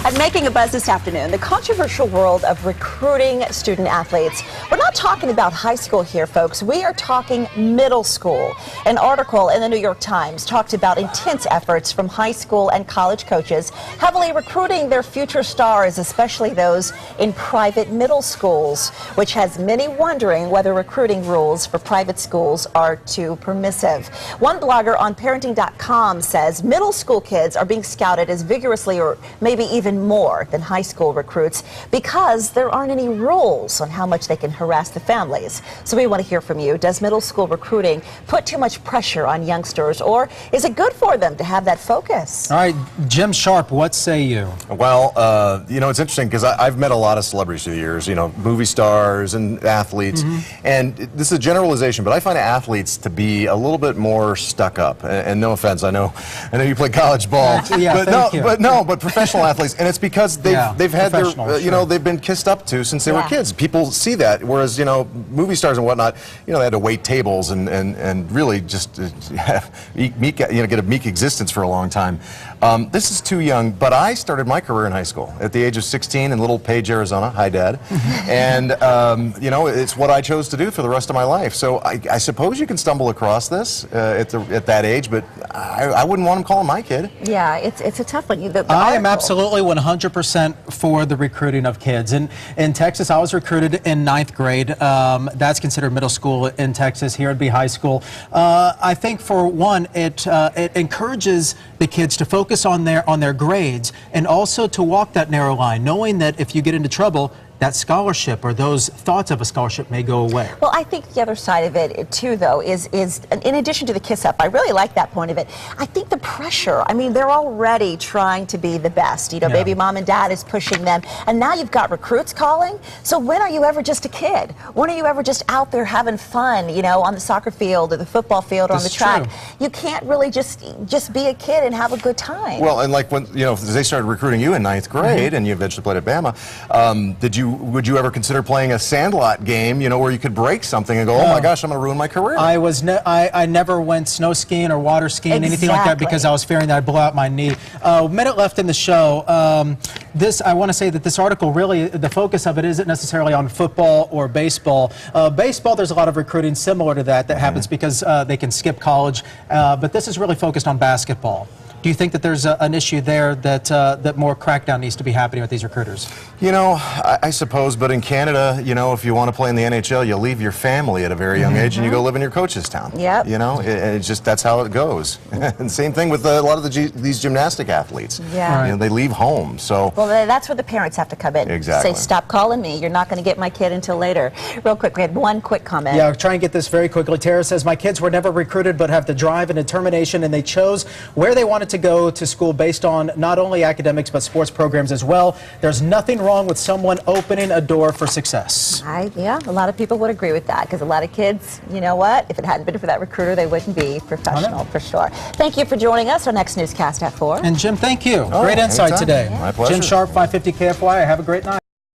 At Making a Buzz this afternoon, the controversial world of recruiting student athletes. We're not talking about high school here, folks. We are talking middle school. An article in the New York Times talked about intense efforts from high school and college coaches heavily recruiting their future stars, especially those in private middle schools, which has many wondering whether recruiting rules for private schools are too permissive. One blogger on parenting.com says middle school kids are being scouted as vigorously or maybe even more than high school recruits because there aren't any rules on how much they can harass the families. So we want to hear from you. Does middle school recruiting put too much pressure on youngsters, or is it good for them to have that focus? All right, Jim Sharp, what say you? Well, you know, it's interesting because I've met a lot of celebrities through the years, you know, movie stars and athletes, and this is a generalization, but I find athletes to be a little bit more stuck up. And no offense, I know you play college ball, Yeah, but professional athletes, and it's because they've had their, you know, they've been kissed up to since they were kids. People see that, whereas, you know, movie stars and whatnot, you know, they had to wait tables and really just get a meek existence for a long time. This is too young, but I started my career in high school at the age of 16 in Little Page, Arizona. Hi, Dad. And, you know, it's what I chose to do for the rest of my life. So I suppose you can stumble across this at that age, but I wouldn't want them calling my kid. Yeah, it's a tough one. I am absolutely 100% for the recruiting of kids. In Texas, I was recruited in 9th grade. That's considered middle school in Texas. Here it'd be high school. I think, for one, it encourages the kids to focus on their grades and also to walk that narrow line, knowing that if you get into trouble, that scholarship or those thoughts of a scholarship may go away. Well, I think the other side of it, too, though, is in addition to the kiss-up, I really like that point of it, I think the pressure, I mean, they're already trying to be the best. You know, baby mom and dad is pushing them, and now you've got recruits calling. So when are you ever just a kid? When are you ever just out there having fun, you know, on the soccer field or the football field or on the track? You can't really just be a kid and have a good time. Well, and like when, you know, they started recruiting you in 9th grade and you eventually played at Bama, would you ever consider playing a Sandlot game, you know, where you could break something and go, oh my gosh, I'm going to ruin my career? I never went snow skiing or water skiing, anything like that, because I was fearing that I'd blow out my knee. Minute left in the show. I want to say that this article, really, the focus of it isn't necessarily on football or baseball. Baseball, there's a lot of recruiting similar to that happens because they can skip college, but this is really focused on basketball. Do you think that there's an issue there that more crackdown needs to be happening with these recruiters? You know, I suppose, but in Canada, you know, if you want to play in the NHL, you leave your family at a very young age and you go live in your coach's town. Yep. You know, it's just, that's how it goes. And same thing with a lot of these gymnastic athletes. Yeah. You know, they leave home, so. Well, that's where the parents have to come in. Exactly. Say, stop calling me. You're not going to get my kid until later. Real quick, we had one quick comment. Yeah, I'll try and get this very quickly. Tara says, my kids were never recruited but have the drive and determination, and they chose where they wanted to go to school based on not only academics but sports programs as well. There's nothing wrong with someone opening a door for success. Yeah, a lot of people would agree with that, because a lot of kids, you know what, if it hadn't been for that recruiter, they wouldn't be professional, for sure. Thank you for joining us. Our next newscast at 4. And Jim, thank you. Great insight today. My pleasure. Jim Sharp, 550 KFY. Have a great night.